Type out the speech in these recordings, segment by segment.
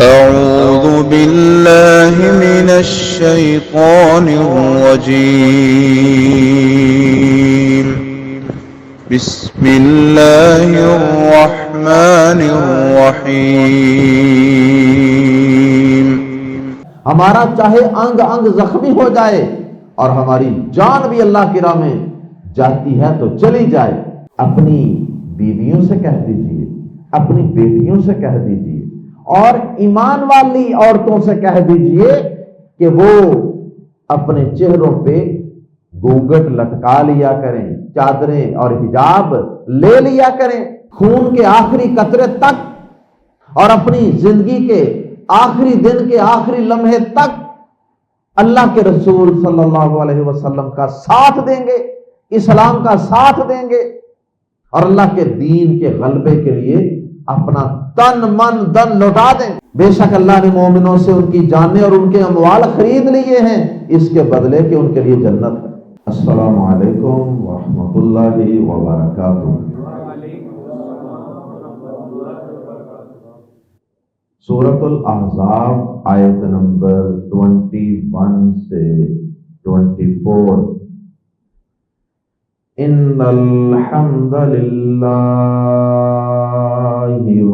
أعوذ بالله من الشيطان الرجيم. بسم الله الرحمن الرحيم. ہمارا چاہے انگ انگ زخمی ہو جائے اور ہماری جان بھی اللہ کی راہ میں جاتی ہے تو چلی جائے، اپنی بیویوں سے کہہ دیجئے، اپنی بیٹیوں سے کہہ دیجئے اور ایمان والی عورتوں سے کہہ دیجئے کہ وہ اپنے چہروں پہ گھونگھٹ لٹکا لیا کریں، چادریں اور حجاب لے لیا کریں خون کے آخری قطرے تک، اور اپنی زندگی کے آخری دن کے آخری لمحے تک اللہ کے رسول صلی اللہ علیہ وسلم کا ساتھ دیں گے، اسلام کا ساتھ دیں گے اور اللہ کے دین کے غلبے کے لیے اپنا تن من دن لوٹا دیں. بے شک اللہ نے مومنوں سے ان کی جانیں اور ان کے اموال خرید لیے ہیں اس کے بدلے کہ ان کے لیے جنت ہے. السلام علیکم ورحمۃ اللہ وبرکاتہ. سورۃ الاحزاب آیت نمبر 21 سے 24. ان الحمد للہ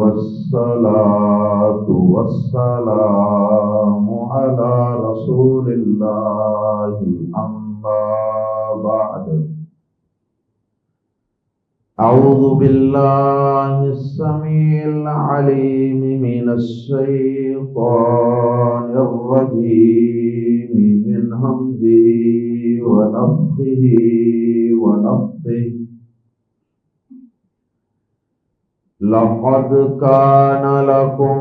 والصلاة والسلام علی رسول اللہ اما بعد. اعوذ باللہ السمیع العلیم من الشیطان الرجیم من ہمزہ ونفخہ ونفثہ. لقد كان لكم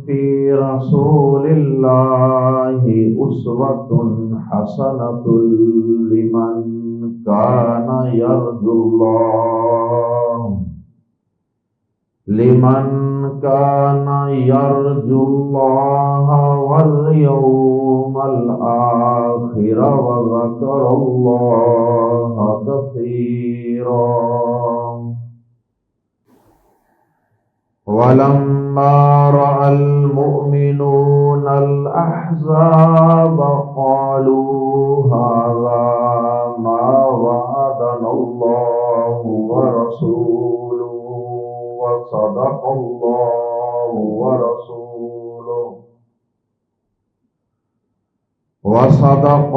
في رسول الله أسوة حسنة لمن كان يرجو الله واليوم الآخر وذكر الله كثيرا. ولما رأى المؤمنون الأحزاب قالوا هذا ما وعدنا الله ورسوله وصدق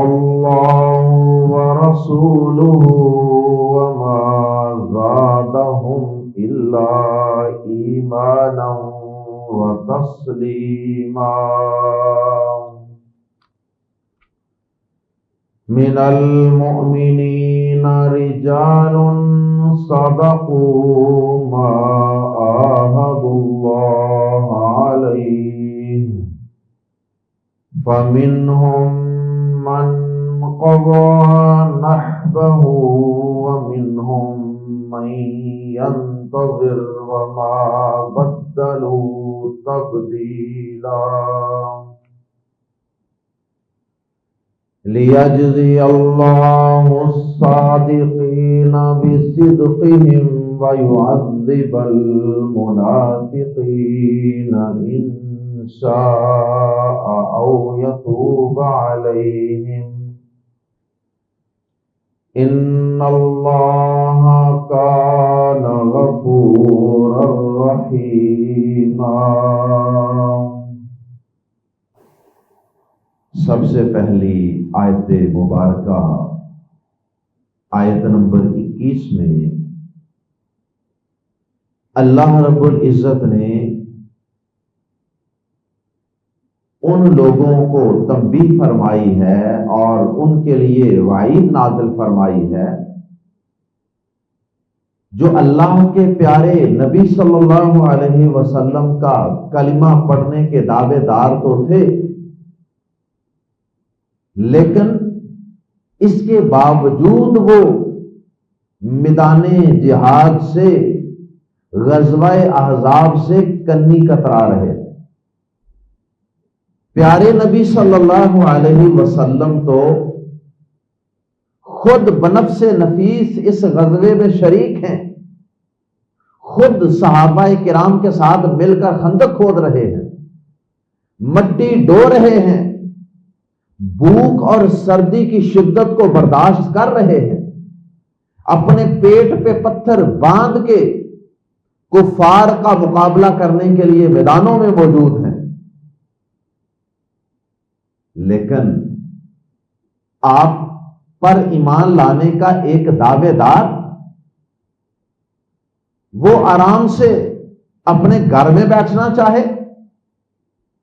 الله ورسوله وما زادهم إلا ایمانا وتسلیما. من المؤمنین رجال صدقوا ما عاهدوا الله عليه فمنهم من قضى نحبه ومنهم من ينتظر وما بدلوا تبديلا. ليجزي الله الصادقين بصدقهم ويعذب المنافقين إن شاء أو يتوب عليهم ان اللہ کان غفورا رحیما. سب سے پہلی آیت مبارکہ آیت نمبر 21 میں اللہ رب العزت نے ان لوگوں کو تنبیہ فرمائی ہے اور ان کے لیے وعید نازل فرمائی ہے جو اللہ کے پیارے نبی صلی اللہ علیہ وسلم کا کلمہ پڑھنے کے دعوے دار تو تھے، لیکن اس کے باوجود وہ میدان جہاد سے، غزوہ احزاب سے کنی کترا رہے. پیارے نبی صلی اللہ علیہ وسلم تو خود بنفس نفیس اس غزوے میں شریک ہیں، خود صحابہ کرام کے ساتھ مل کر خندق کھود رہے ہیں، مٹی ڈو رہے ہیں، بھوک اور سردی کی شدت کو برداشت کر رہے ہیں، اپنے پیٹ پہ پتھر باندھ کے کفار کا مقابلہ کرنے کے لیے میدانوں میں موجود ہیں، لیکن آپ پر ایمان لانے کا ایک دعوے دار وہ آرام سے اپنے گھر میں بیٹھنا چاہے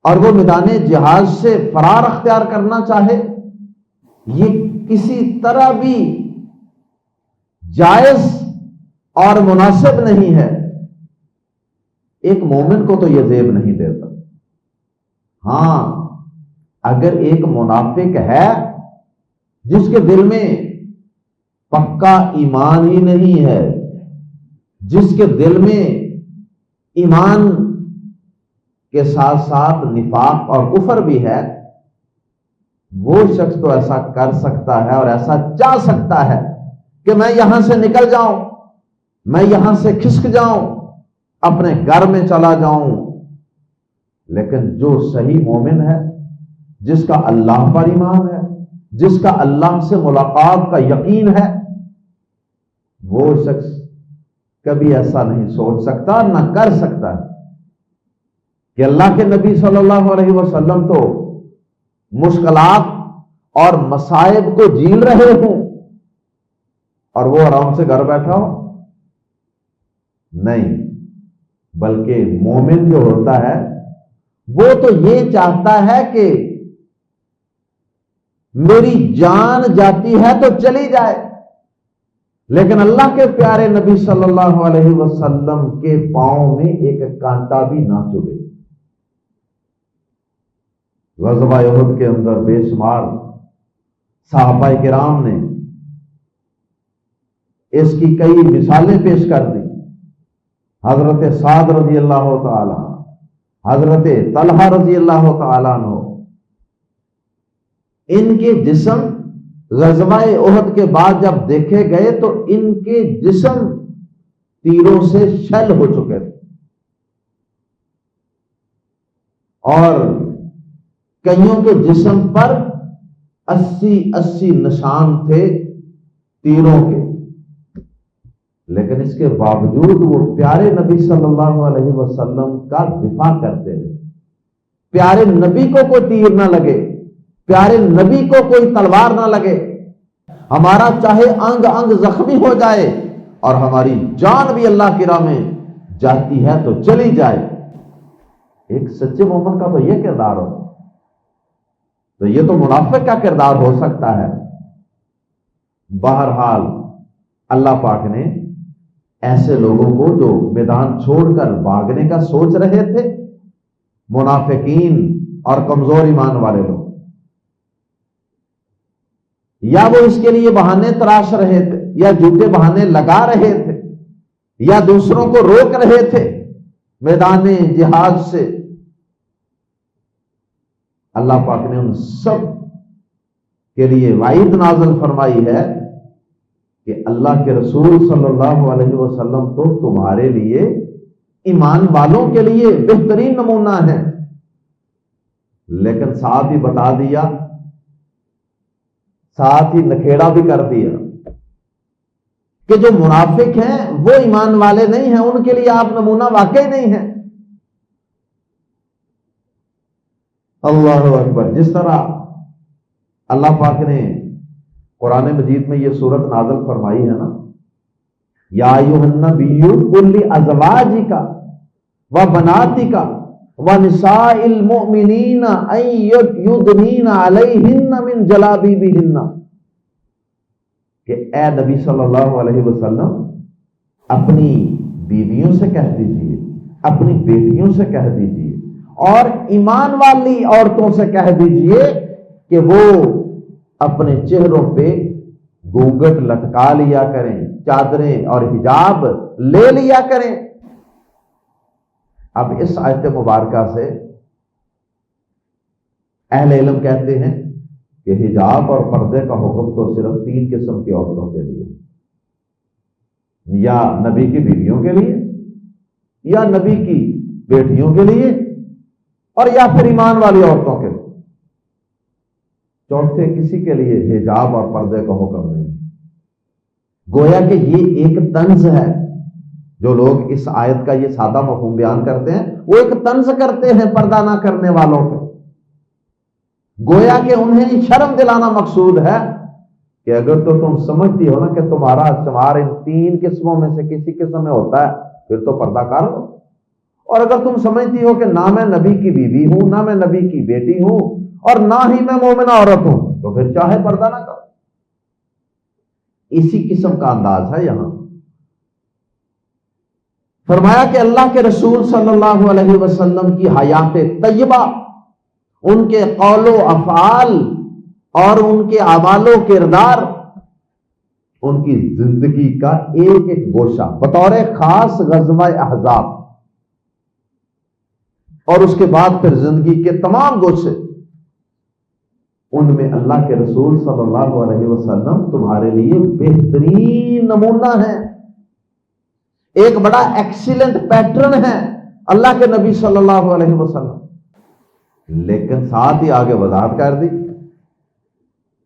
اور وہ میدان جہاد سے فرار اختیار کرنا چاہے، یہ کسی طرح بھی جائز اور مناسب نہیں ہے۔ ایک مومن کو تو یہ زیب نہیں دیتا۔ ہاں، اگر ایک منافق ہے جس کے دل میں پکا ایمان ہی نہیں ہے، جس کے دل میں ایمان کے ساتھ ساتھ نفاق اور کفر بھی ہے، وہ شخص تو ایسا کر سکتا ہے اور ایسا چاہ سکتا ہے کہ میں یہاں سے نکل جاؤں، میں یہاں سے کھسک جاؤں، اپنے گھر میں چلا جاؤں۔ لیکن جو صحیح مومن ہے، جس کا اللہ پر ایمان ہے، جس کا اللہ سے ملاقات کا یقین ہے، وہ شخص کبھی ایسا نہیں سوچ سکتا، نہ کر سکتا ہے کہ اللہ کے نبی صلی اللہ علیہ وسلم تو مشکلات اور مصائب کو جھیل رہے ہوں اور وہ آرام سے گھر بیٹھا ہو۔ نہیں، بلکہ مومن جو ہوتا ہے وہ تو یہ چاہتا ہے کہ میری جان جاتی ہے تو چلی جائے، لیکن اللہ کے پیارے نبی صلی اللہ علیہ وسلم کے پاؤں میں ایک کانٹا بھی نہ چبھے۔ غزوہ احد کے اندر بے شمار صحابہ کرام نے اس کی کئی مثالیں پیش کر دی۔ حضرت سعد رضی اللہ تعالی، حضرت طلحہ رضی اللہ تعالیٰ عنہ، ان کے جسم غزوہ احد کے بعد جب دیکھے گئے تو ان کے جسم تیروں سے شل ہو چکے تھے اور کئیوں کے جسم پر 80 نشان تھے تیروں کے، لیکن اس کے باوجود وہ پیارے نبی صلی اللہ علیہ وسلم کا دفاع کرتے رہے۔ پیارے نبی کو کوئی تیر نہ لگے، پیارے نبی کو کوئی تلوار نہ لگے، ہمارا چاہے انگ انگ زخمی ہو جائے اور ہماری جان بھی اللہ کی راہ میں جاتی ہے تو چلی جائے۔ ایک سچے مومن کا تو یہ کردار ہو، تو یہ تو منافق کا کردار ہو سکتا ہے۔ بہرحال اللہ پاک نے ایسے لوگوں کو جو میدان چھوڑ کر بھاگنے کا سوچ رہے تھے، منافقین اور کمزور ایمان والے لوگ، یا وہ اس کے لیے بہانے تراش رہے تھے، یا جھوٹے بہانے لگا رہے تھے، یا دوسروں کو روک رہے تھے میدان جہاد سے، اللہ پاک نے ان سب کے لیے وعید نازل فرمائی ہے کہ اللہ کے رسول صلی اللہ علیہ وسلم تو تمہارے لیے، ایمان والوں کے لیے بہترین نمونہ ہے، لیکن ساتھ ہی بتا دیا، ساتھ ہی نکھیڑا بھی کر دیا کہ جو منافق ہیں وہ ایمان والے نہیں ہیں، ان کے لیے آپ نمونہ واقعی نہیں ہیں۔ اللہ اکبر۔ جس طرح اللہ پاک نے قرآن مجید میں یہ سورت نازل فرمائی ہے نا، یا ایھا النبی قل لازواجک وبناتک ونساء المؤمنین ان یدنین علیہن من جلابیبہن، کہ اے نبی صلی اللہ علیہ وسلم اپنی بیویوں سے کہہ دیجئے، اپنی بیٹیوں سے کہہ دیجئے اور ایمان والی عورتوں سے کہہ دیجئے کہ وہ اپنے چہروں پہ گھونگھٹ لٹکا لیا کریں، چادریں اور حجاب لے لیا کریں۔ اب اس آیت مبارکہ سے اہل علم کہتے ہیں کہ حجاب اور پردے کا حکم تو صرف 3 قسم کی عورتوں کے لیے، یا نبی کی بیویوں کے لیے، یا نبی کی بیٹیوں کے لیے، اور یا پھر ایمان والی عورتوں کے لیے۔ چوتھے کسی کے لیے حجاب اور پردے کا حکم نہیں۔ گویا کہ یہ ایک طنز ہے۔ جو لوگ اس آیت کا یہ سادہ مفہوم بیان کرتے ہیں وہ ایک طنز کرتے ہیں پردہ نہ کرنے والوں پہ۔ گویا کہ انہیں شرم دلانا مقصود ہے کہ اگر تو تم سمجھتی ہو نا کہ تمہارا شمار ان 3 قسموں میں سے کسی قسم میں ہوتا ہے پھر تو پردہ کر لو، اور اگر تم سمجھتی ہو کہ نہ میں نبی کی بیوی ہوں، نہ میں نبی کی بیٹی ہوں، اور نہ ہی میں مومنہ عورت ہوں، تو پھر چاہے پردہ نہ کرو۔ اسی قسم کا انداز ہے یہاں۔ فرمایا کہ اللہ کے رسول صلی اللہ علیہ وسلم کی حیات طیبہ، ان کے قول و افعال اور ان کے اعمال و کردار، ان کی زندگی کا ایک ایک گوشہ بطور خاص غزوہ احزاب، اور اس کے بعد پھر زندگی کے تمام گوشے، ان میں اللہ کے رسول صلی اللہ علیہ وسلم تمہارے لیے بہترین نمونہ ہے، ایک بڑا ایکسیلنٹ پیٹرن ہے اللہ کے نبی صلی اللہ علیہ وسلم۔ لیکن ساتھ ہی آگے وضاحت کر دی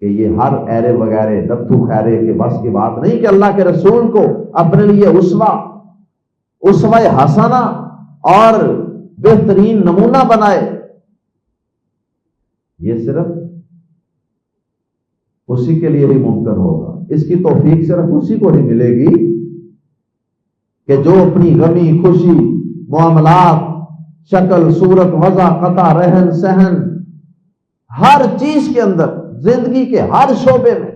کہ یہ ہر ایرے وغیرہ دتو خیرے کے بس کی بات نہیں کہ اللہ کے رسول کو اپنے لیے اسوہ حسنہ اور بہترین نمونہ بنائے۔ یہ صرف اسی کے لیے ہی ممکن ہوگا، اس کی توفیق صرف اسی کو ہی ملے گی کہ جو اپنی غمی خوشی معاملات شکل صورت وضع قطع رہن سہن ہر چیز کے اندر زندگی کے ہر شعبے میں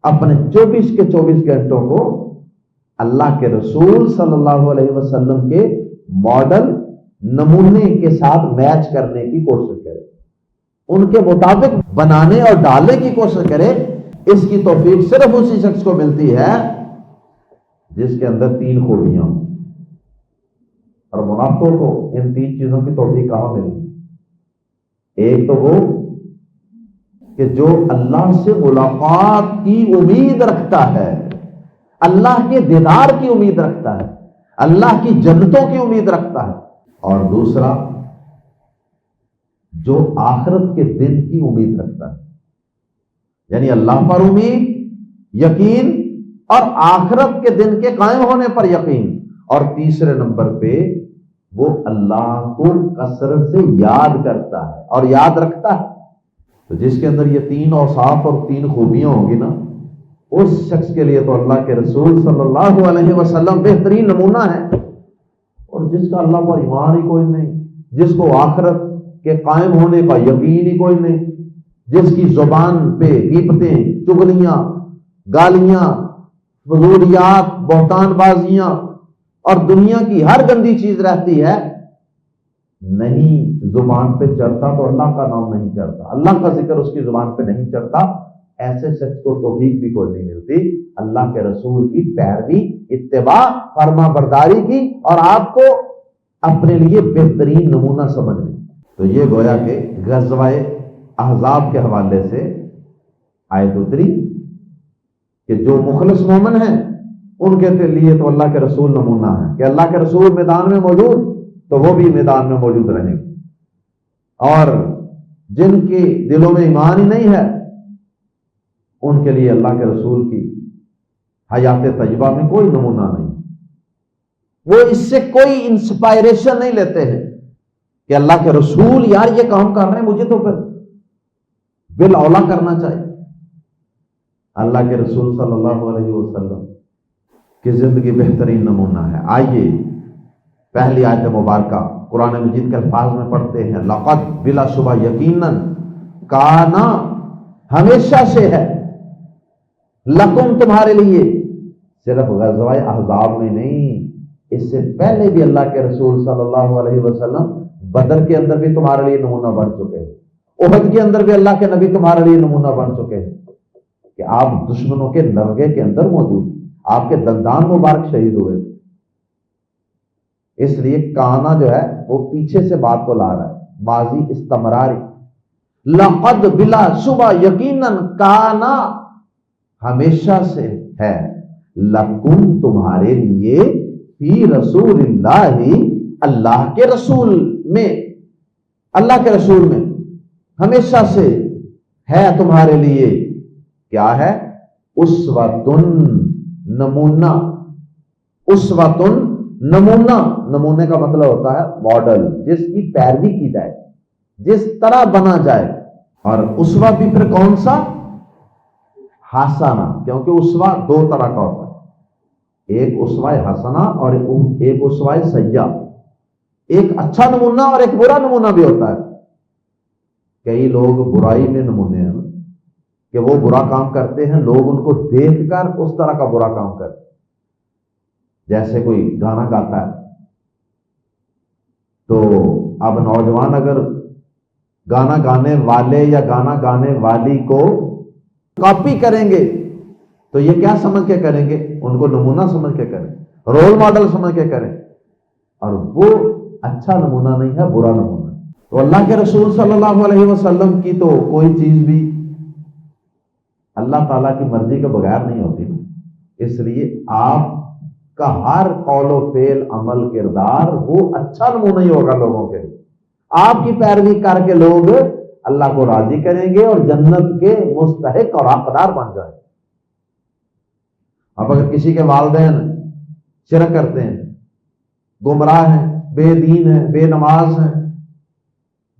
اپنے 24 کے 24 گھنٹوں کو اللہ کے رسول صلی اللہ علیہ وسلم کے ماڈل نمونے کے ساتھ میچ کرنے کی کوشش کرے، ان کے مطابق بنانے اور ڈالنے کی کوشش کرے۔ اس کی توفیق صرف اسی شخص کو ملتی ہے جس کے اندر 3 خوبیاں ہوں، اور منافقوں کو ان 3 چیزوں کی توفیق کہاں ملتی؟ ایک تو وہ کہ جو اللہ سے ملاقات کی امید رکھتا ہے، اللہ کے دیدار کی امید رکھتا ہے، اللہ کی جنتوں کی امید رکھتا ہے، اور دوسرا جو آخرت کے دن کی امید رکھتا ہے، یعنی اللہ پر امید، یقین، اور آخرت کے دن کے قائم ہونے پر یقین، اور تیسرے نمبر پہ وہ اللہ کو کثرت سے یاد کرتا ہے اور یاد رکھتا ہے۔ تو جس کے اندر یہ 3 اوصاف اور 3 خوبیاں ہوں گی نا، اس شخص کے لیے تو اللہ کے رسول صلی اللہ علیہ وسلم بہترین نمونہ ہے۔ اور جس کا اللہ پر ایمان ہی کوئی نہیں، جس کو آخرت کے قائم ہونے کا یقین ہی کوئی نہیں، جس کی زبان پہ غیبتیں، چغلیاں، گالیاں، فضولیات، بہتان بازیاں اور دنیا کی ہر گندی چیز رہتی ہے، نہیں زبان پہ چڑھتا تو اللہ کا نام نہیں چڑھتا، اللہ کا ذکر اس کی زبان پہ نہیں چڑھتا، ایسے شخص کو توفیق بھی کوئی نہیں ملتی اللہ کے رسول کی پیروی، اتباع، فرما برداری کی، اور آپ کو اپنے لیے بہترین نمونہ سمجھنے۔ تو یہ گویا کہ غزوہ احزاب کے حوالے سے آیت اتری کہ جو مخلص مومن ہیں ان کے لیے تو اللہ کے رسول نمونہ ہے کہ اللہ کے رسول میدان میں موجود تو وہ بھی میدان میں موجود رہیں گے، اور جن کے دلوں میں ایمان ہی نہیں ہے ان کے لیے اللہ کے رسول کی حیات طیبہ میں کوئی نمونہ نہیں، وہ اس سے کوئی انسپائریشن نہیں لیتے ہیں کہ اللہ کے رسول یار یہ کام کر رہے ہیں، مجھے تو پھر بالاولا کرنا چاہیے۔ اللہ کے رسول صلی اللہ علیہ وسلم کی زندگی بہترین نمونہ ہے۔ آئیے پہلی آیت مبارکہ قرآن مجید کے الفاظ میں پڑھتے ہیں، لقد بلا شبہ یقیناً، کانا ہمیشہ سے ہے، لکم تمہارے لیے، صرف غزوہ احزاب میں نہیں، اس سے پہلے بھی اللہ کے رسول صلی اللہ علیہ وسلم بدر کے اندر بھی تمہارے لیے نمونہ بن چکے ہیں، احد کے اندر بھی اللہ کے نبی تمہارے لیے نمونہ بن چکے ہیں کہ آپ دشمنوں کے نرغے کے اندر موجود، آپ کے دندان مبارک شہید ہوئے۔ اس لیے کانا جو ہے وہ پیچھے سے بات کو لا رہا ہے، ماضی استمراری، لقد بلا شبہ یقیناً، کانا ہمیشہ سے ہے، لکم تمہارے لیے، فی رسول اللہ اللہ کے رسول میں، اللہ کے رسول میں ہمیشہ سے ہے تمہارے لیے کیا ہے؟ اسوۃ نمونہ. اسوۃ نمونہ، نمونے کا مطلب ہوتا ہے ماڈل، جس کی پیروی کی جائے، جس طرح بنا جائے. اور اسوہ بھی پھر کون سا؟ حسنہ، کیونکہ اسوہ دو طرح کا ہوتا ہے، ایک اسوہ حسنہ اور ایک اسوہ سیئہ. ایک اچھا نمونہ اور ایک برا نمونہ بھی ہوتا ہے. کئی لوگ برائی میں نمونے ہیں کہ وہ برا کام کرتے ہیں، لوگ ان کو دیکھ کر اس طرح کا برا کام کرتے ہیں. جیسے کوئی گانا گاتا ہے تو اب نوجوان اگر گانا گانے والے یا گانا گانے والی کو کاپی کریں گے تو یہ کیا سمجھ کے کریں گے؟ ان کو نمونہ سمجھ کے کریں، رول ماڈل سمجھ کے کریں، اور وہ اچھا نمونہ نہیں ہے، برا نمونہ. تو اللہ کے رسول صلی اللہ علیہ وسلم کی تو کوئی چیز بھی اللہ تعالیٰ کی مرضی کے بغیر نہیں ہوتی، اس لیے آپ کا ہر قول و فعل، عمل، کردار وہ اچھا نمونہ ہی ہوگا لوگوں کے لیے. آپ کی پیروی کر کے لوگ اللہ کو راضی کریں گے اور جنت کے مستحق اور حقدار بن جائیں. اب اگر کسی کے والدین شرک کرتے ہیں، گمراہ ہیں، بے دین ہیں، بے نماز ہیں،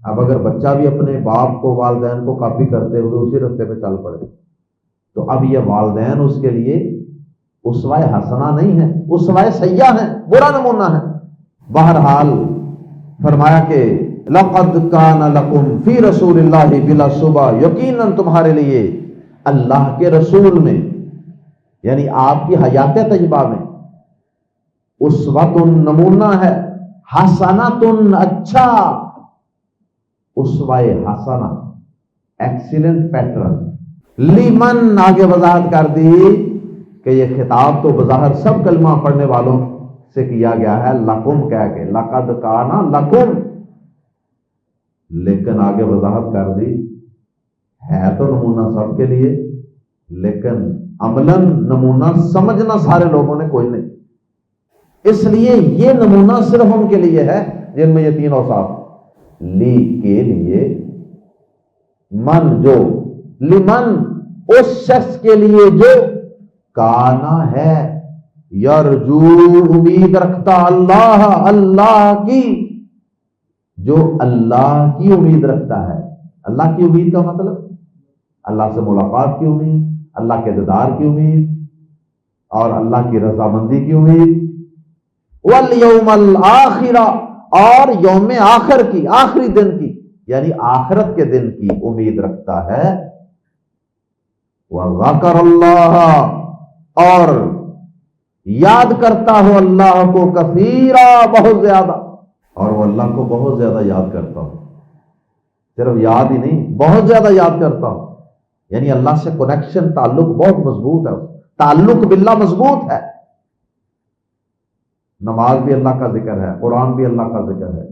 اب اگر بچہ بھی اپنے باپ کو، والدین کو کاپی کرتے ہوئے اسی رستے پہ چل پڑے تو اب یہ والدین اس کے لیے اسوہ حسنہ نہیں ہے، اسوہ سیئہ ہے، برا نمونہ ہے. بہرحال فرمایا کہ لقد کان لکم فی رسول اللہ بلا شبہ، یقیناً تمہارے لیے اللہ کے رسول میں، یعنی آپ کی حیات طیبہ میں، اسوۃ نمونہ ہے، حسنۃ اچھا، اسوہ حسنہ ایکسیلنٹ پیٹرن. لیمن آگے وضاحت کر دی کہ یہ خطاب تو بظاہر سب کلمہ پڑھنے والوں سے کیا گیا ہے، لکم کہہ کے، لقد کانا لکم، لیکن آگے وضاحت کر دی ہے تو نمونہ سب کے لیے، لیکن عملاً نمونہ سمجھنا سارے لوگوں نے کوئی نہیں. اس لیے یہ نمونہ صرف ان کے لیے ہے جن میں یہ تین اوصاف، لی کے لیے، من جو، لمن اس شخص کے لیے جو کانا ہے، یرجو امید رکھتا اللہ، اللہ کی، جو اللہ کی امید رکھتا ہے. اللہ کی امید کا مطلب اللہ سے ملاقات کی امید، اللہ کے دیدار کی امید اور اللہ کی رضامندی کی امید. والیوم الآخرہ، اور یوم آخر کی، آخری دن کی، یعنی آخرت کے دن کی امید رکھتا ہے. وذکر اللہ، اور یاد کرتا ہو اللہ کو، کثیرا، بہت زیادہ، اور وہ اللہ کو بہت زیادہ یاد کرتا ہو. صرف یاد ہی نہیں، بہت زیادہ یاد کرتا ہو، یعنی اللہ سے کنیکشن، تعلق بہت مضبوط ہے، تعلق باللہ مضبوط ہے. نماز بھی اللہ کا ذکر ہے، قرآن بھی اللہ کا ذکر ہے،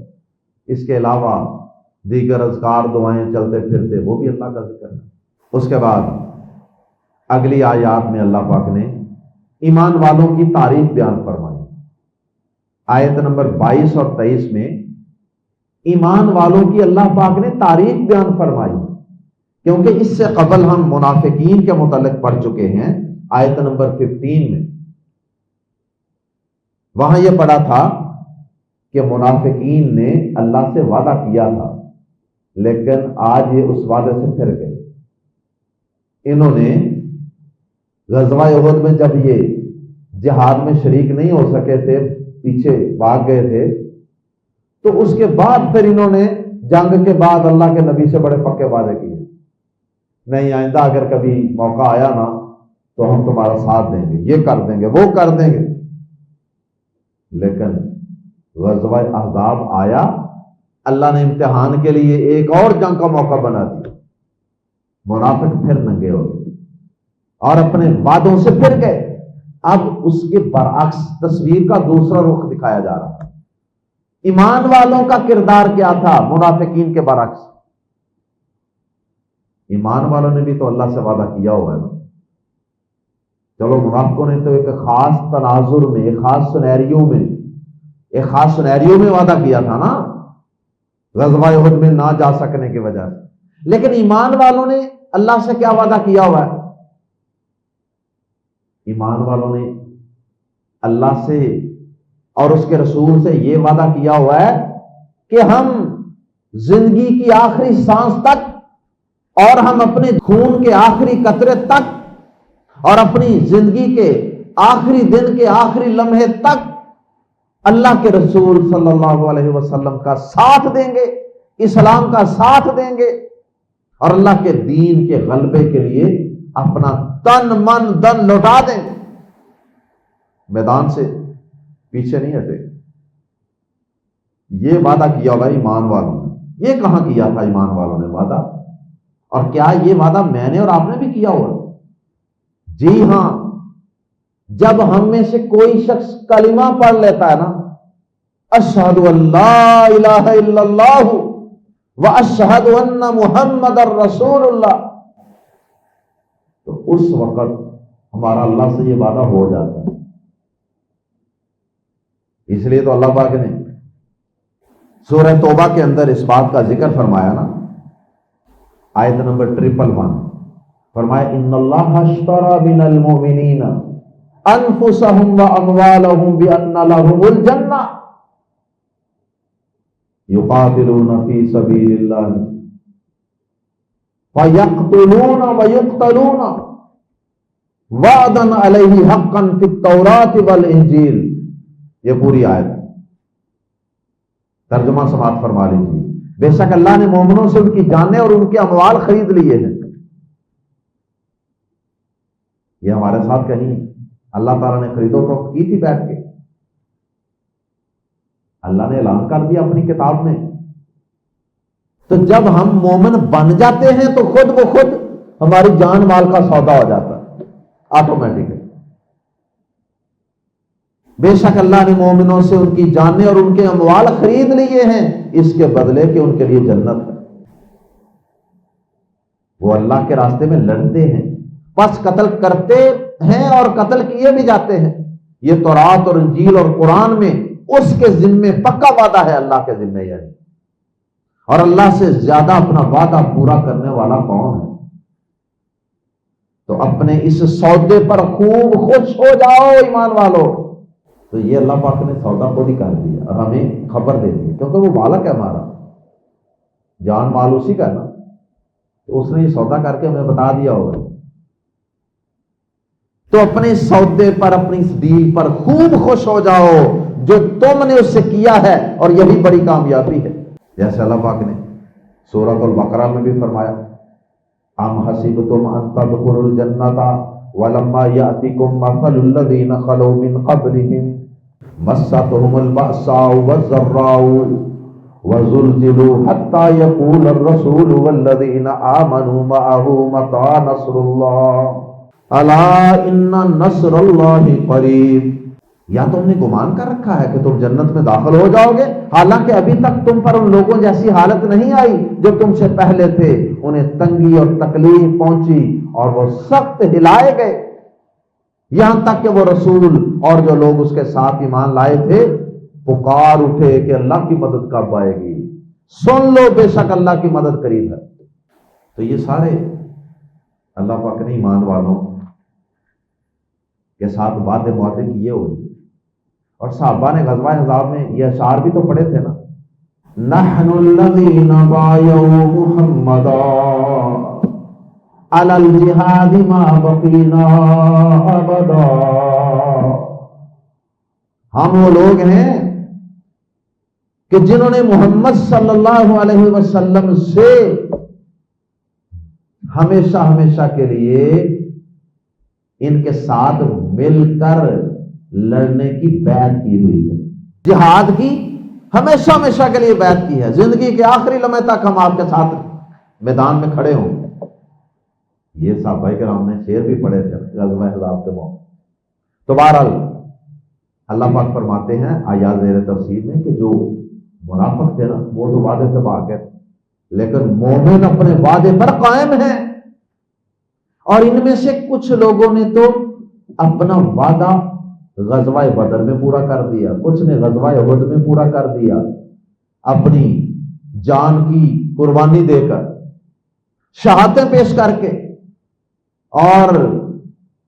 اس کے علاوہ دیگر اذکار، دعائیں، چلتے پھرتے، وہ بھی اللہ کا ذکر ہے. اس کے بعد اگلی آیات میں اللہ پاک نے ایمان والوں کی تعریف بیان فرمائی. آیت نمبر 22 اور 23 میں ایمان والوں کی اللہ پاک نے تعریف بیان فرمائی، کیونکہ اس سے قبل ہم منافقین کے متعلق پڑھ چکے ہیں. آیت نمبر 15 میں وہاں یہ پڑھا تھا کہ منافقین نے اللہ سے وعدہ کیا تھا، لیکن آج یہ اس وعدے سے پھر گئے. انہوں نے غزوہ احد میں جب یہ جہاد میں شریک نہیں ہو سکے تھے، پیچھے بھاگ گئے تھے، تو اس کے بعد پھر انہوں نے جنگ کے بعد اللہ کے نبی سے بڑے پکے وعدے کیے، نہیں آئندہ اگر کبھی موقع آیا نا تو ہم تمہارا ساتھ دیں گے، یہ کر دیں گے، وہ کر دیں گے. لیکن غزوہ احزاب آیا، اللہ نے امتحان کے لیے ایک اور جنگ کا موقع بنا دیا. منافق پھر ننگے ہو گئے اور اپنے وعدوں سے پھر گئے. اب اس کے برعکس تصویر کا دوسرا رخ دکھایا جا رہا ہے. ایمان والوں کا کردار کیا تھا منافقین کے برعکس؟ ایمان والوں نے بھی تو اللہ سے وعدہ کیا ہوا ہے نا. چلو منافقوں نے تو ایک خاص تناظر میں، ایک خاص سینیریو میں وعدہ کیا تھا نا غزوہ احد میں نہ جا سکنے کی وجہ سے. لیکن ایمان والوں نے اللہ سے کیا وعدہ کیا ہوا ہے؟ ایمان والوں نے اللہ سے اور اس کے رسول سے یہ وعدہ کیا ہوا ہے کہ ہم زندگی کی آخری سانس تک اور ہم اپنے خون کے آخری قطرے تک اور اپنی زندگی کے آخری دن کے آخری لمحے تک اللہ کے رسول صلی اللہ علیہ وسلم کا ساتھ دیں گے، اسلام کا ساتھ دیں گے اور اللہ کے دین کے غلبے کے لیے اپنا تن من دن لوٹا دیں گے، میدان سے پیچھے نہیں ہٹے. یہ وعدہ کیا ہوگا ایمان والوں نے. یہ کہاں کیا تھا ایمان والوں نے وعدہ؟ اور کیا یہ وعدہ میں نے اور آپ نے بھی کیا ہوا؟ جی ہاں. جب ہم میں سے کوئی شخص کلمہ پڑھ لیتا ہے نا، اشہد ان لا الہ الا اللہ واشہد ان محمد الرسول اللہ، تو اس وقت ہمارا اللہ سے یہ وعدہ ہو جاتا ہے. اس لیے تو اللہ پاک نے سورہ توبہ کے اندر اس بات کا ذکر فرمایا نا، آیت نمبر 111 فرمایا ان اللہ اشترى من المؤمنین انفسهم واموالهم بان لهم الجنہ یقاتلون فی سبیل اللہ فیقتلون ویقتلون وعدا علیہ حقا فی التوراۃ والانجیل. یہ پوری آیت ترجمہ سماعت فرما لیجیے. بے شک اللہ نے مومنوں سے ان کی جانیں اور ان کے اموال خرید لیے ہیں. یہ ہمارے ساتھ کہیں اللہ تعالیٰ نے خرید و فروخت کی تھی بیٹھ کے؟ اللہ نے اعلان کر دیا اپنی کتاب میں. تو جب ہم مومن بن جاتے ہیں تو خود بخود ہماری جان مال کا سودا ہو جاتا ہے آٹومیٹکلی. بے شک اللہ نے مومنوں سے ان کی جانیں اور ان کے اموال خرید لیے ہیں اس کے بدلے کہ ان کے لیے جنت ہے. وہ اللہ کے راستے میں لڑتے ہیں، پس قتل کرتے ہیں اور قتل کیے بھی جاتے ہیں. یہ تورات اور انجیل اور قرآن میں اس کے ذمے پکا وعدہ ہے اللہ کے ذمے. یعنی اور اللہ سے زیادہ اپنا وعدہ پورا کرنے والا کون ہے؟ تو اپنے اس سودے پر خوب خوش ہو جاؤ ایمان والو. تو یہ اللہ پاک نے سودا خود ہی کر دیا اور ہمیں خبر دے دی، کیونکہ وہ مالک ہے ہمارا، جان مال اسی کا نا. تو اس نے یہ سودا کر کے ہمیں بتا دیا ہوگا. تو اپنے سودے پر، اپنی اس ڈیل پر خوب خوش ہو جاؤ جو تم نے اس سے کیا ہے، اور یہی بڑی کامیابی ہے. جیسے اللہ پاک نے سورۃ البقرہ میں بھی فرمایا ام حسبتم ان تدخلوا الجنۃ ولما یأتکم مثل الذین خلوا من قبلہم مستهم البأساء والضراء وزلزلوا حتى يقول الرسول والذین آمنوا معه متى نصر اللہ الا ان نصر اللہ قریب. یا تم نے گمان کر رکھا ہے کہ تم جنت میں داخل ہو جاؤ گے، حالانکہ ابھی تک تم پر ان لوگوں جیسی حالت نہیں آئی جو تم سے پہلے تھے. انہیں تنگی اور تکلیف پہنچی اور وہ سخت ہلائے گئے، یہاں تک کہ وہ رسول اور جو لوگ اس کے ساتھ ایمان لائے تھے پکار اٹھے کہ اللہ کی مدد کب آئے گی، سن لو بے شک اللہ کی مدد قریب ہے. تو یہ سارے اللہ پاک نے ایمان والوں کے ساتھ وعدے معاہدے کیے ہوئے. اور صحابہ نے غزوہ احزاب میں یہ اشعار بھی تو پڑھے تھے نا، نحن الذین بایعوا محمدا علی الجہاد ما بقینا ابدا. ہم وہ لوگ ہیں کہ جنہوں نے محمد صلی اللہ علیہ وسلم سے ہمیشہ ہمیشہ کے لیے ان کے ساتھ مل کر لڑنے کی بیعت کی ہوئی ہے. جہاد کی ہمیشہ ہمیشہ کے لیے بیعت کی ہے، زندگی کے آخری لمحے تک ہم آپ کے ساتھ میدان میں کھڑے ہوں. یہ صحابہ کرام نے شعر بھی پڑھے تھے غزوہ احزاب کے موقع. تو بہرحال اللہ پاک فرماتے ہیں آیات زیر تفسیر میں کہ جو منافق تھے نا وہ تو وعدے سے بھاگ گئے، لیکن مومن اپنے وعدے پر قائم ہیں. اور ان میں سے کچھ لوگوں نے تو اپنا وعدہ غزوہ بدر میں پورا کر دیا، کچھ نے غزوہ احد میں پورا کر دیا، اپنی جان کی قربانی دے کر، شہادتیں پیش کر کے، اور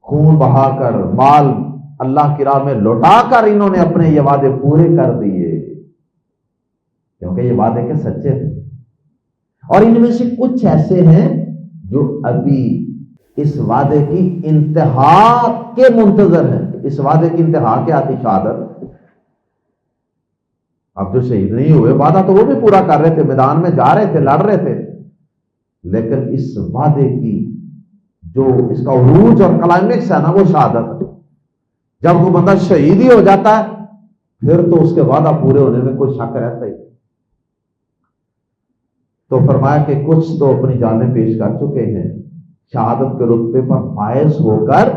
خون بہا کر، مال اللہ کی راہ میں لوٹا کر انہوں نے اپنے یہ وعدے پورے کر دیے، کیونکہ یہ وعدے کے سچے تھے۔ اور ان میں سے کچھ ایسے ہیں جو ابھی اس وعدے کی انتہا کے منتظر ہیں۔ اس وعدے کی انتہا کیا تھی؟ شہادت۔ اب جو شہید نہیں ہوئے، وعدہ تو وہ بھی پورا کر رہے تھے، میدان میں جا رہے تھے، لڑ رہے تھے، لیکن اس وعدے کی جو اس کا عروج اور کلائمیکس ہے نا، وہ شہادت۔ جب وہ بندہ شہید ہی ہو جاتا ہے پھر تو اس کے وعدہ پورے ہونے میں کوئی شک رہتا ہی۔ تو فرمایا کہ کچھ تو اپنی جانیں پیش کر چکے ہیں، شہادت کے رتبے پر فائز ہو کر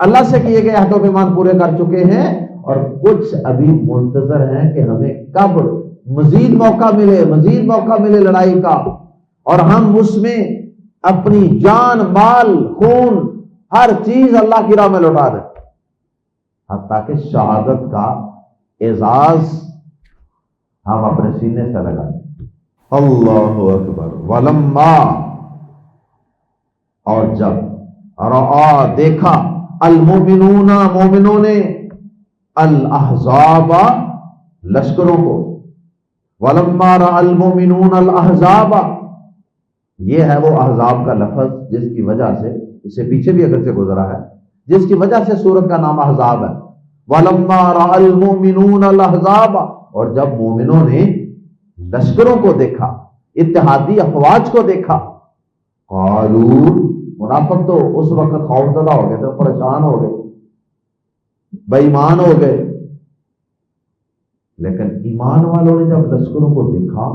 اللہ سے کیے گئے عہد و پیمان پورے کر چکے ہیں، اور کچھ ابھی منتظر ہیں کہ ہمیں کب مزید موقع ملے لڑائی کا، اور ہم اس میں اپنی جان، مال، خون، ہر چیز اللہ کی راہ میں لوٹا دیں، حتیٰ کہ شہادت کا اعزاز ہم اپنے سینے سے لگا دیں۔ اللہ اکبر۔ ولما، اور جب، رعا، دیکھا، المؤمنون، مومنوں نے، الاحزاب، لشکروں کو، ولما رأى المؤمنون الاحزاب، یہ ہے وہ احزاب کا لفظ جس کی وجہ سے، اس سے پیچھے بھی اگرچہ گزرا ہے، جس کی وجہ سے سورت کا نام احزاب ہے۔ ولما رأى المؤمنون الاحزاب، اور جب مومنوں نے لشکروں کو دیکھا، اتحادی افواج کو دیکھا، قالوا، منافق تو اس وقت خوفزدہ ہو گئے تھے، پریشان ہو گئے، بے ایمان ہو گئے، لیکن ایمان والوں نے جب لشکروں کو دیکھا،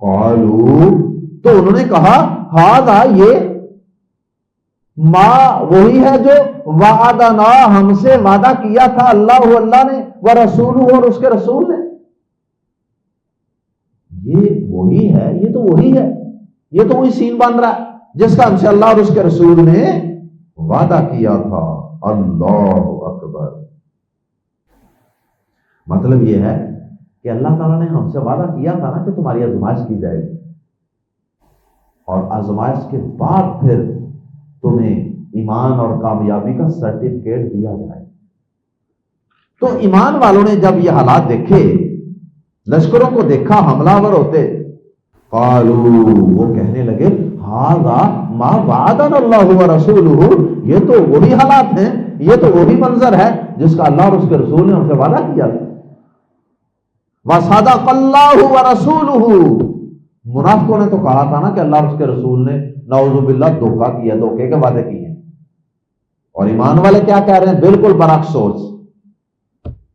قالوا، تو انہوں نے کہا، ھذا، یہ، ما، وہی ہے جو وعدنا، ہم سے وعدہ کیا تھا اللہ نے، ورسولہ، اور اس کے رسول نے، یہ وہی ہے، یہ تو وہی ہے، یہ تو وہی سین بن رہا ہے جس کا ہم سے اللہ اور اس کے رسول نے وعدہ کیا تھا۔ اللہ اکبر۔ مطلب یہ ہے کہ اللہ تعالیٰ نے ہم سے وعدہ کیا تھا نا کہ تمہاری آزمائش کی جائے گی، اور آزمائش کے بعد پھر تمہیں ایمان اور کامیابی کا سرٹیفکیٹ دیا جائے۔ تو ایمان والوں نے جب یہ حالات دیکھے، لشکروں کو دیکھا حملہ آور ہوتے، قالوا، وہ کہنے لگے، ھذا ما وعدنا اللہ ورسولہ، یہ تو وہی حالات ہیں، یہ تو وہی منظر ہے جس کا اللہ اور اس کے رسول نے ہم سے وعدہ کیا تھا۔ وصدق اللہ ورسولہ، منافقوں نے تو کہا تھا نا کہ اللہ اور اس کے رسول نے نعوذ باللہ دھوکہ کیا، دھوکے کے وعدے کیے ہیں، اور ایمان والے کیا کہہ رہے ہیں؟ بالکل برعکس سوچ۔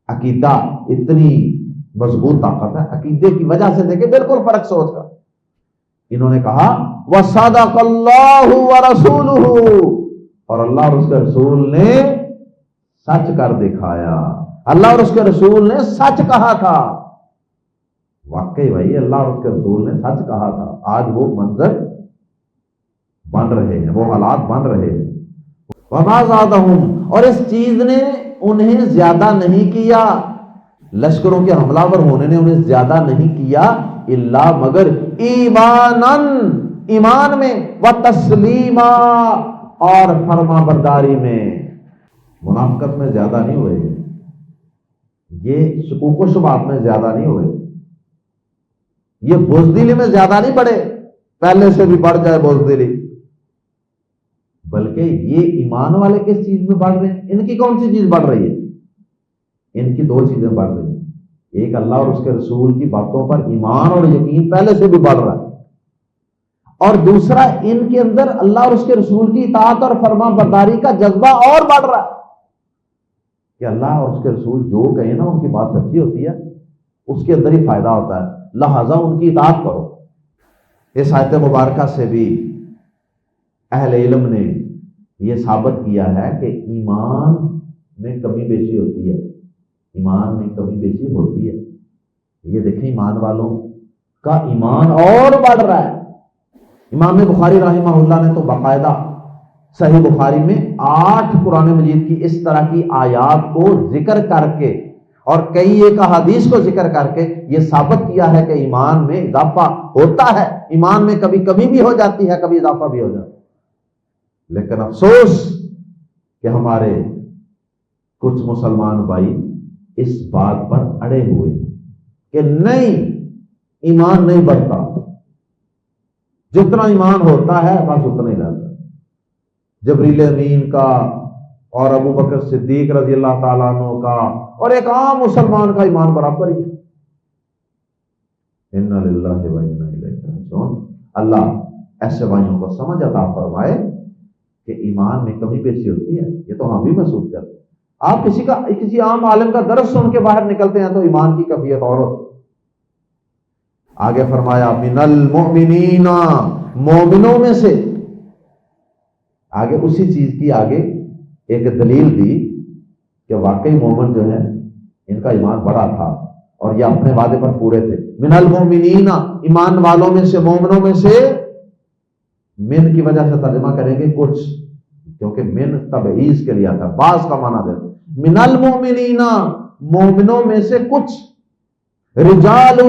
عقیدہ اتنی مضبوط طاقت ہے، عقیدے کی وجہ سے دیکھیں بالکل فرق سوچ کا۔ انہوں نے کہا وصدق اللہ ورسولہ، اور اللہ اور اس کے رسول نے سچ کر دکھایا، اللہ اور اس کے رسول نے سچ کہا تھا۔ واقعی بھائی اللہ اور اس کے رسول نے سچ کہا تھا، آج وہ منظر بن رہے ہیں، وہ حالات بن رہے ہیں۔ وما زادہم، اور اس چیز نے انہیں زیادہ نہیں کیا، لشکروں کے حملہ ور ہونے نے انہیں زیادہ نہیں کیا، الا مگر ایمانن، ایمان میں، وتسلیما، اور فرما برداری میں۔ منافقت میں زیادہ نہیں ہوئے، یہ شکوک و شبہات میں زیادہ نہیں ہوئے، یہ بزدلی میں زیادہ نہیں بڑھے، پہلے سے بھی بڑھ جائے بزدلی، بلکہ یہ ایمان والے کس چیز میں بڑھ رہے ہیں؟ ان کی کون سی چیز بڑھ رہی ہے؟ ان کی دو چیزیں بڑھ رہی ہیں، ایک اللہ اور اس کے رسول کی باتوں پر ایمان اور یقین پہلے سے بھی بڑھ رہا ہے، اور دوسرا ان کے اندر اللہ اور اس کے رسول کی اطاعت اور فرما برداری کا جذبہ اور بڑھ رہا ہے کہ اللہ اور اس کے رسول جو کہیں نا ان کی بات سچی ہوتی ہے، اس کے اندر ہی فائدہ ہوتا ہے، لہذا ان کی اطاعت کرو۔ اس آیت مبارکہ سے بھی اہل علم نے یہ ثابت کیا ہے کہ ایمان میں کمی بیشی ہوتی ہے، ایمان میں کمی بیشی ہوتی ہے۔ یہ دیکھیں ایمان والوں کا ایمان اور بڑھ رہا ہے۔ امام بخاری رحمہ اللہ نے تو باقاعدہ صحیح بخاری میں 8 قرآن مجید کی اس طرح کی آیات کو ذکر کر کے اور کئی ایک احادیث کو ذکر کر کے یہ ثابت کیا ہے کہ ایمان میں اضافہ ہوتا ہے، ایمان میں کبھی کمی بھی ہو جاتی ہے، کبھی اضافہ بھی ہو جاتا ہے۔ لیکن افسوس کہ ہمارے کچھ مسلمان بھائی اس بات پر اڑے ہوئے کہ نہیں، ایمان نہیں بڑھتا، جتنا ایمان ہوتا ہے بس اتنا ہی رہتا ہے۔ جبریل امین کا اور ابو بکر صدیق رضی اللہ تعالیٰ عنہ کا اور ایک عام مسلمان کا ایمان برابر ہی ہے۔ انا للہ و انا الیہ راجعون۔ اللہ ایسے بھائیوں کو سمجھ عطا فرمائے کہ ایمان میں کمی پیشی ہوتی ہے، یہ تو ہم بھی محسوس کرتے ہیں۔ آپ کسی عام عالم کا درس سن کے باہر نکلتے ہیں تو ایمان کی کیفیت اور ہوتی ہے۔ آگے فرمایا من المؤمنین، مومنوں میں سے، آگے اسی چیز کی آگے ایک دلیل دی کہ واقعی مومن جو ہے ان کا ایمان بڑا تھا اور یہ اپنے وعدے پر پورے تھے۔ من المؤمنین، ایمان والوں میں سے، مومنوں میں سے، من کی وجہ سے ترجمہ کریں گے کچھ، کیونکہ من تبعیض کے لیے آتا، بعض کا معنی دیتا۔ من المؤمنین، مومنوں میں سے کچھ، رجال،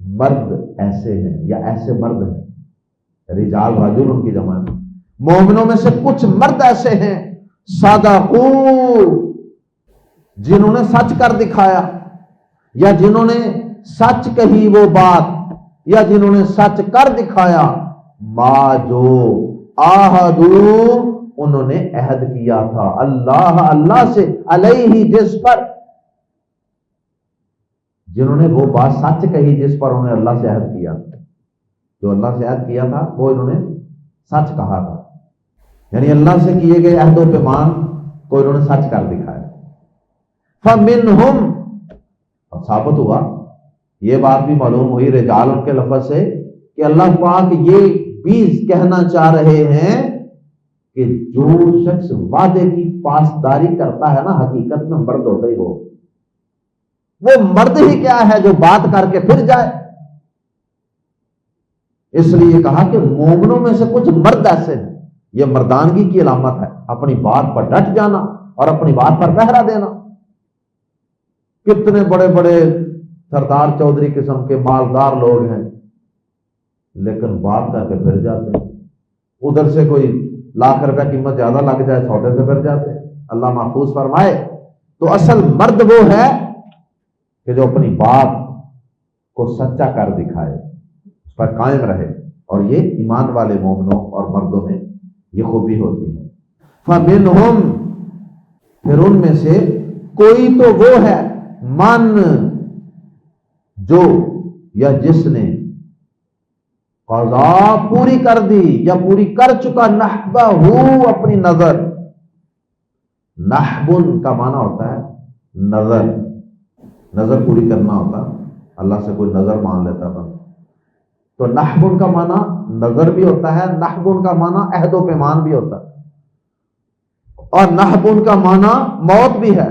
مرد ایسے ہیں یا ایسے مرد ہیں، رجال رجل ان کی جمع ہے، مومنوں میں سے کچھ مرد ایسے ہیں، صدقو، جنہوں نے سچ کر دکھایا، یا جنہوں نے سچ کہی وہ بات، یا جنہوں نے سچ کر دکھایا، ما جو آہدو، انہوں نے عہد کیا تھا، اللہ سے، علیہ، جس پر، جنہوں نے وہ بات سچ کہی جس پر انہوں نے اللہ سے عہد کیا، جو اللہ سے عہد کیا تھا وہ انہوں نے سچ کہا تھا، یعنی اللہ سے کیے گئے عہد و پیمان کو انہوں نے سچ کر دکھایا۔ فَمِنْهُمْ، اب ثابت ہوا، یہ بات بھی معلوم ہوئی رجال کے لفظ سے کہ اللہ پاک یہ بھی کہنا چاہ رہے ہیں کہ جو شخص وعدے کی پاسداری کرتا ہے نا، حقیقت میں مرد ہوتا ہی وہ مرد ہی کیا ہے جو بات کر کے پھر جائے۔ اس لیے کہا کہ مومنوں میں سے کچھ مرد ایسے ہیں، یہ مردانگی کی علامت ہے، اپنی بات پر ڈٹ جانا اور اپنی بات پر پہرا دینا۔ کتنے بڑے بڑے سردار چودھری قسم کے مالدار لوگ ہیں لیکن بات کر کے پھر جاتے ہیں، ادھر سے کوئی لاکھ روپے قیمت زیادہ لگ جائے سودے سے پھر جاتے ہیں، اللہ محفوظ فرمائے۔ تو اصل مرد وہ ہے کہ جو اپنی بات کو سچا کر دکھائے، اس پر قائم رہے، اور یہ ایمان والے مومنوں اور مردوں میں یہ خوبی ہوتی ہے۔ فَمِنْهُمْ، پھر ان میں سے کوئی تو وہ ہے، من، جو یا جس نے، قضا، پوری کر دی یا پوری کر چکا، نحبہ، اپنی نظر، نحبن کا معنی ہوتا ہے نظر، نظر پوری کرنا ہوتا، اللہ سے کوئی نظر مان لیتا تھا تو نحبن کا معنی نظر بھی ہوتا ہے، نحبن کا معنی عہد و پیمان بھی ہوتا ہے، اور نحبن کا معنی موت بھی ہے۔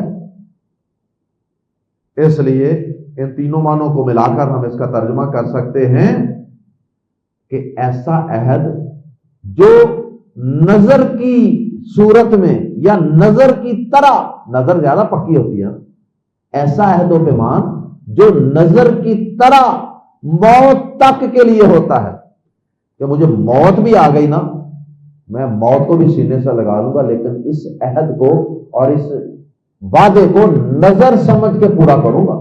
اس لیے ان تینوں معنوں کو ملا کر ہم اس کا ترجمہ کر سکتے ہیں کہ ایسا عہد جو نظر کی صورت میں یا نظر کی طرح، نظر زیادہ پکی ہوتی ہے، ایسا عہد و پیمان جو نظر کی طرح موت تک کے لیے ہوتا ہے کہ مجھے موت بھی آ گئی نا، میں موت کو بھی سینے سے لگا لوں گا، لیکن اس عہد کو اور اس وعدے کو نظر سمجھ کے پورا کروں گا۔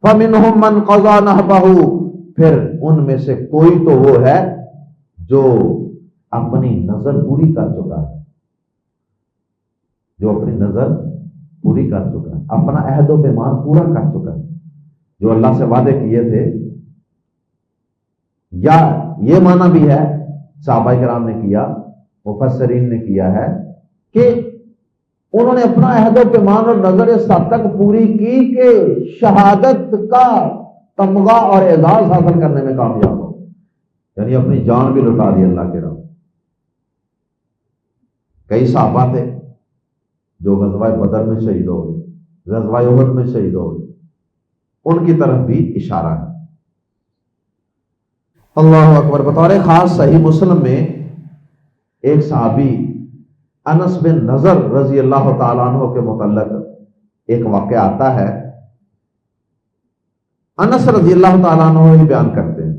فَمِنْهُمْ مَنْ قَضَى نَحْبَهُ، پھر ان میں سے کوئی تو وہ ہے جو اپنی نظر پوری کر چکا ہے، جو اپنی نظر پوری کر چکا ہے، اپنا عہد و پیمان پورا کر چکا ہے، جو اللہ سے وعدے کیے تھے۔ یا یہ معنی بھی ہے، صحابہ کرام نے کیا، مفسرین نے کیا ہے کہ انہوں نے اپنا عہد و پیمان اور نظر اس حد تک پوری کی کہ شہادت کا تمغہ اور اعزاز حاصل کرنے میں کامیاب ہو، یعنی اپنی جان بھی لٹا دی اللہ کے راہ۔ کئی صحابہ تھے جو غزوہ بدر میں شہید ہو گئے، غزوہ احد میں شہید ہو گئے، ان کی طرف بھی اشارہ ہے۔ اللہ اکبر۔ بطور خاص صحیح مسلم میں ایک صحابی انس بن نضر رضی اللہ تعالیٰ عنہ کے متعلق ایک واقعہ آتا ہے. انس رضی اللہ تعالیٰ عنہ ہی بیان کرتے ہیں،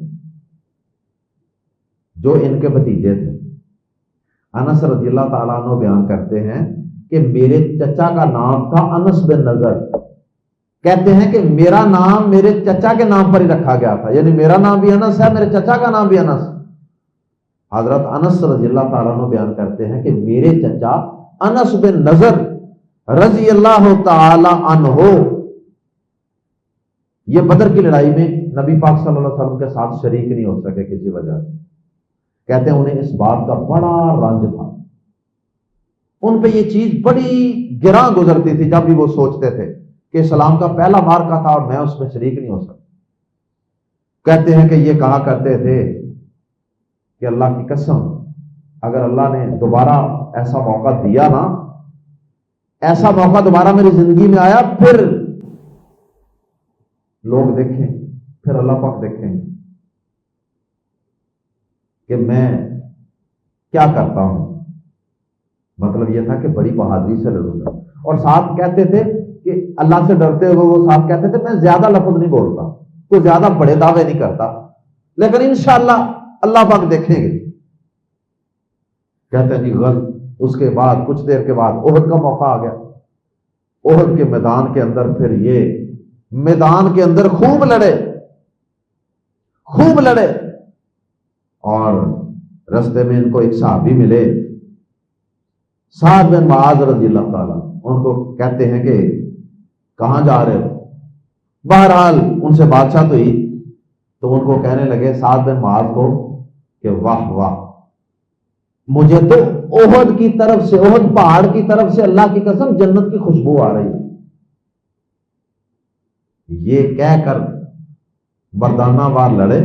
جو ان کے بھتیجے تھے. انس رضی اللہ تعالیٰ عنہ بیان کرتے ہیں کہ میرے چچا کا نام تھا انس بن نضر. کہتے ہیں کہ میرا نام میرے چچا کے نام پر ہی رکھا گیا تھا، یعنی میرا نام بھی انس ہے، میرے چچا کا نام بھی انس. حضرت انس رضی اللہ تعالیٰ عنہ بیان کرتے ہیں کہ میرے چچا انس بن نضر رضی اللہ تعالی عنہ یہ بدر کی لڑائی میں نبی پاک صلی اللہ علیہ وسلم کے ساتھ شریک نہیں ہو سکے کسی وجہ سے. کہتے ہیں انہیں اس بات کا بڑا رنج تھا، ان پہ یہ چیز بڑی گراں گزرتی تھی جب بھی وہ سوچتے تھے کہ اسلام کا پہلا مارکا تھا اور میں اس میں شریک نہیں ہو سکتا. کہتے ہیں کہ یہ کہا کرتے تھے کہ اللہ کی قسم اگر اللہ نے دوبارہ ایسا موقع دیا نا، ایسا موقع دوبارہ میری زندگی میں آیا، پھر لوگ دیکھیں، پھر اللہ پاک دیکھیں کہ میں کیا کرتا ہوں. مطلب یہ تھا کہ بڑی بہادری سے لڑوں گا. اور ساتھ کہتے تھے کہ اللہ سے ڈرتے ہوئے وہ ساتھ کہتے تھے میں زیادہ لفظ نہیں بولتا، کوئی زیادہ بڑے دعوے نہیں کرتا، لیکن انشاءاللہ اللہ پاک دیکھیں گے. کہتے ہیں جی غلط. اس کے بعد کچھ دیر کے بعد احد کا موقع آ گیا. احد کے میدان کے اندر پھر یہ میدان کے اندر خوب لڑے اور رستے میں ان کو ایک صحابی ملے، سعد بن معاذ رضی اللہ تعالیٰ. ان کو کہتے ہیں کہ کہاں جا رہے ہو؟ بہرحال ان سے بادشاہ تو ہی، تو ان کو کہنے لگے سعد بن معاذ کو کہ واہ واہ، مجھے تو احد کی طرف سے، احد پہاڑ کی طرف سے اللہ کی قسم جنت کی خوشبو آ رہی ہے. یہ کہہ کر مردانہ وار لڑے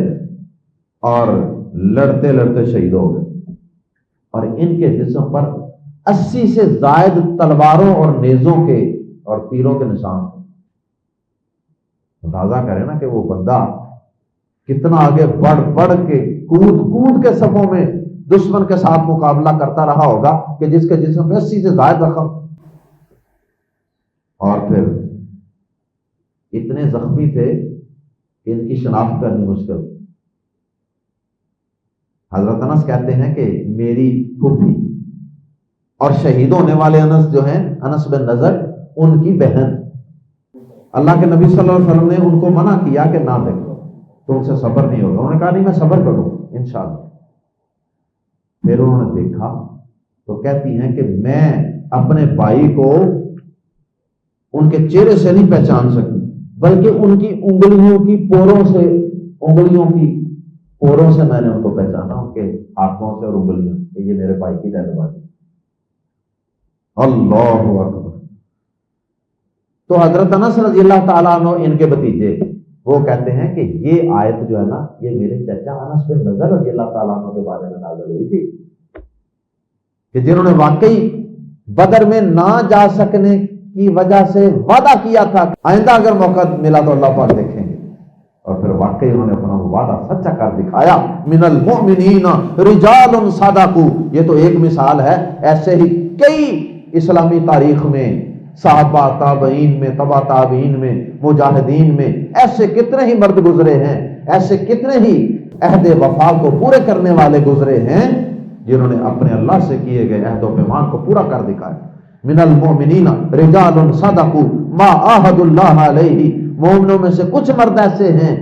اور لڑتے لڑتے شہید ہو گئے. اور ان کے جسم پر 80 سے زائد تلواروں اور نیزوں کے اور تیروں کے نشان تھے. اندازہ کریں نا کہ وہ بندہ کتنا آگے بڑھ کے کود کے صفوں میں دشمن کے ساتھ مقابلہ کرتا رہا ہوگا کہ جس کے جسم میں 80 سے زائد زخم، اور پھر اتنے زخمی تھے کہ ان کی شناخت کرنی مشکل. حضرت انس کہتے ہیں کہ میری پھوپھی اور شہید ہونے والے انس جو ہیں، انس بن نضر، ان کی بہن، اللہ کے نبی صلی اللہ علیہ وسلم نے ان کو منع کیا کہ نہ دیکھو، تم سے صبر نہیں ہوگا. انہوں نے کہا نہیں میں صبر کروں انشاءاللہ. پھر انہوں نے دیکھا تو کہتی ہیں کہ میں اپنے بھائی کو ان کے چہرے سے نہیں پہچان سکی، بلکہ ان کی انگلیوں کی پوروں سے میں نے ان کو پہچانا، ان کے ہاتھوں سے اور انگلیوں سے، کہ یہ میرے بھائی کی رہنے والی. اللہ اکبر. تو حضرت انس رضی اللہ تعالیٰ عنہ ان کے بھتیجے وہ کہتے ہیں کہ یہ آیت جو ہے نا، یہ میرے چچا انس بن نضر رضی اللہ تعالیٰ عنہ کے بارے میں نازل ہوئی تھی، کہ جنہوں نے واقعی بدر میں نہ جا سکنے کی وجہ سے وعدہ کیا تھا آئندہ اگر موقع ملا تو اللہ پاک دیکھیں گے، اور پھر واقعی انہوں نے اپنا وعدہ سچا کر دکھایا. من المؤمنین رجال صدقوا. یہ تو ایک مثال ہے، ایسے ہی کئی اسلامی تاریخ میں، صحابہ، تابعین میں، تبع تابعین میں، مجاہدین میں ایسے کتنے ہی مرد گزرے ہیں، ایسے کتنے ہی عہد وفا کو پورے کرنے والے گزرے ہیں جنہوں نے اپنے اللہ سے کیے گئے عہد و پیمان کو پورا کر دکھایا. من المؤمنین رجال صدقوا ما عاهدوا اللہ علیہ. مومنوں میں سے کچھ مرد ایسے ہیں،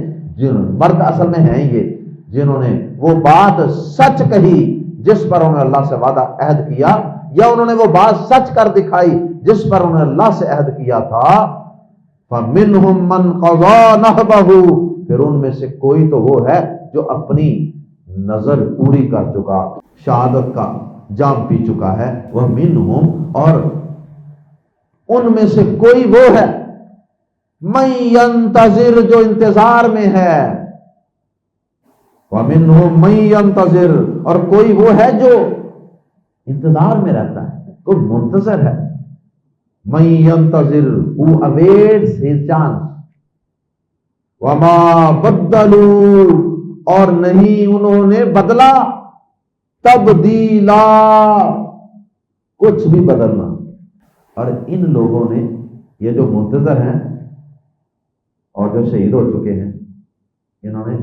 مرد اصل میں ہیں یہ، جنہوں نے وہ بات سچ کہی جس پر انہوں نے اللہ سے وعدہ عہد کیا، یا انہوں نے وہ بات سچ کر دکھائی جس پر انہوں نے اللہ سے عہد کیا تھا. فَمِنْهُمْ مَنْ قَضَى نَحْبَهُ. پھر ان میں سے کوئی تو وہ ہے جو اپنی نظر پوری کر چکا، شہادت کا جام پی چکا ہے. وَمِنْهُمْ. اور ان میں سے کوئی وہ ہے مَن يَنْتَظِرُ. جو انتظار میں ہے. وَمِنْهُمْ مَن يَنْتَظِرُ. اور کوئی وہ ہے جو انتظار میں رہتا ہے، کوئی منتظر ہے. مَن يَنْتَظِرُ. who awaits his chance. وَمَا بَدَّلُوا. اور نہیں انہوں نے بدلا تبدیلا، کچھ بھی بدلنا. اور ان لوگوں نے یہ جو منتظر ہیں اور جو شہید ہو چکے ہیں، انہوں نے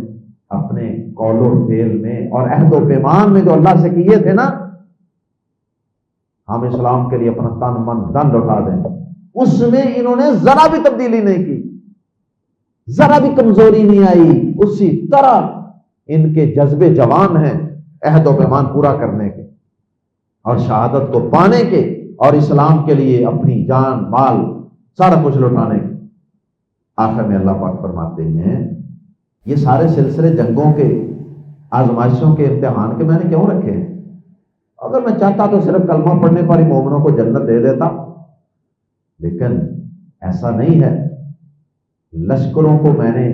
اپنے قول و فعل میں اور عہد و پیمان میں جو اللہ سے کیے تھے نا، ہم اسلام کے لیے اپنا تن من دن لوٹا دیں، اس میں انہوں نے ذرا بھی تبدیلی نہیں کی، ذرا بھی کمزوری نہیں آئی. اسی طرح ان کے جذبے جوان ہیں عہد و پیمان پورا کرنے کے اور شہادت کو پانے کے اور اسلام کے لیے اپنی جان مال سارا کچھ لوٹانے کے. آخر میں اللہ پاک فرماتے ہیں یہ سارے سلسلے جنگوں کے، آزمائشوں کے، امتحان کے میں نے کیوں رکھے ہیں؟ اگر میں چاہتا تو صرف کلمہ پڑھنے پر ہی مومنوں کو جنت دے دیتا، لیکن ایسا نہیں ہے. لشکروں کو میں نے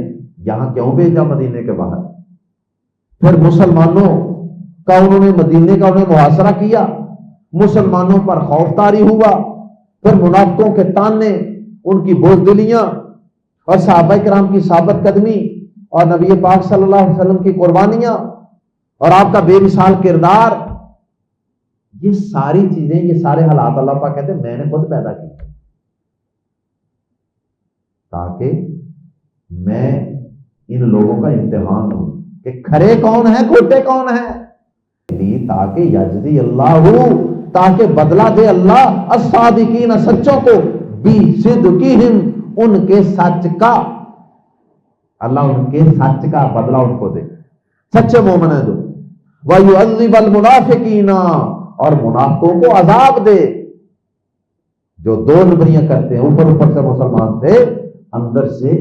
یہاں کیوں بھیجا مدینے کے باہر؟ پھر مسلمانوں کا انہوں نے مدینے کا انہیں محاصرہ کیا، مسلمانوں پر خوف طاری ہوا، پھر منافقوں کے تانے، ان کی بزدلیاں اور صحابہ کرام کی ثابت قدمی اور نبی پاک صلی اللہ علیہ وسلم کی قربانیاں اور آپ کا بے مثال کردار، یہ ساری چیزیں، یہ سارے حالات اللہ پاک کہتے ہیں میں نے خود پیدا کی تاکہ میں ان لوگوں کا امتحان ہوں کہ کھرے کون ہیں کھوٹے کون ہیں، تاکہ یجزی اللہ، تاکہ بدلہ دے اللہ الصادقین، سچوں کو، بصدقہم، ان کے سچ کا، اللہ ان کے سچ کا بدلہ ان کو دے، سچے مومن ہیں جو. وَيُعَذِّبَ الْمُنَافِقِينَ، اور منافقوں کو عذاب دے جو دو نبریاں کرتے ہیں، اوپر سے مسلمان تھے، اندر سے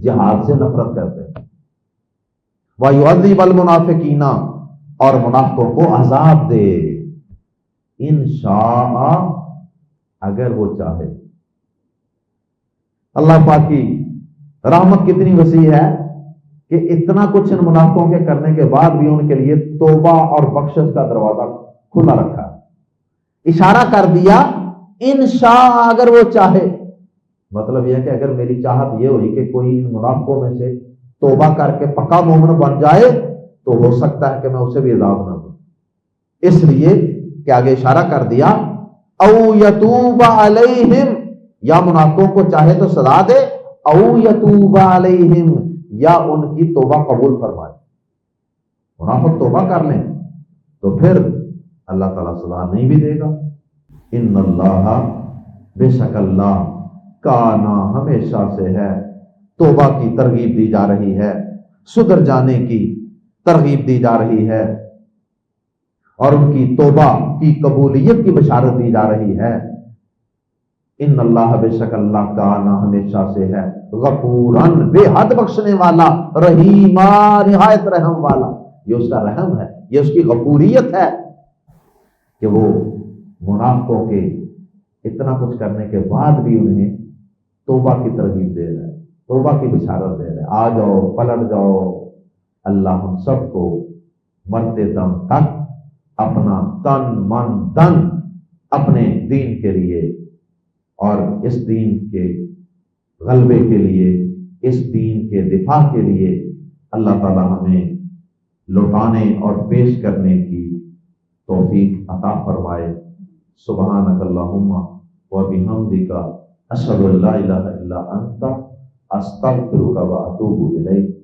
جہاد سے نفرت کرتے ہیں. وَيُعَذِّبَ الْمُنَافِقِينَ، اور منافقوں کو عذاب دے، انشاء، اگر وہ چاہے. اللہ پاک کی رحمت کتنی وسیع ہے کہ اتنا کچھ ان منافقوں کے کرنے کے بعد بھی ان کے لیے توبہ اور بخشش کا دروازہ کھلا رکھا ہے. اشارہ کر دیا انشاء، اگر وہ چاہے. مطلب یہ ہے کہ اگر میری چاہت یہ ہوئی کہ کوئی ان منافقوں میں سے توبہ کر کے پکا مومن بن جائے تو ہو سکتا ہے کہ میں اسے بھی عذاب نہ دوں. اس لیے کہ آگے اشارہ کر دیا او یتوب علیہم، یا منافقوں کو چاہے تو سزا دے، او یتوب علیہم، یا ان کی توبہ قبول فرمائے. منافق توبہ کر لیں تو پھر اللہ تعالیٰ سزا نہیں بھی دے گا. ان اللہ، بے شک اللہ، کانا، ہمیشہ سے ہے، توبہ کی ترغیب دی جا رہی ہے، سدھر جانے کی ترغیب دی جا رہی ہے اور ان کی توبہ کی قبولیت کی بشارت دی جا رہی ہے. ان اللہ، بے شک اللہ، کانا، ہمیشہ سے ہے، غفوراً، بے حد بخشنے والا، رحیما، نہایت رحم والا. یہ اس کا رحم ہے، یہ اس کی غفوریت ہے کہ وہ منافقوں کے اتنا کچھ کرنے کے بعد بھی انہیں توبہ کی ترغیب دے رہا ہے، توبہ کی بشارت دے رہا ہے. آ جاؤ، پلٹ جاؤ. اللہ ہم سب کو مرتے دم تک اپنا تن من دن اپنے دین کے لیے اور اس دین کے غلبے کے لیے، اس دین کے دفاع کے لیے اللہ تعالی ہمیں لوٹانے اور پیش کرنے کی توفیق عطا فرمائے. سبحانک اللہم و بحمدک، اشہد ان لا الہ الا انت، استغفرک و اتوب الیک.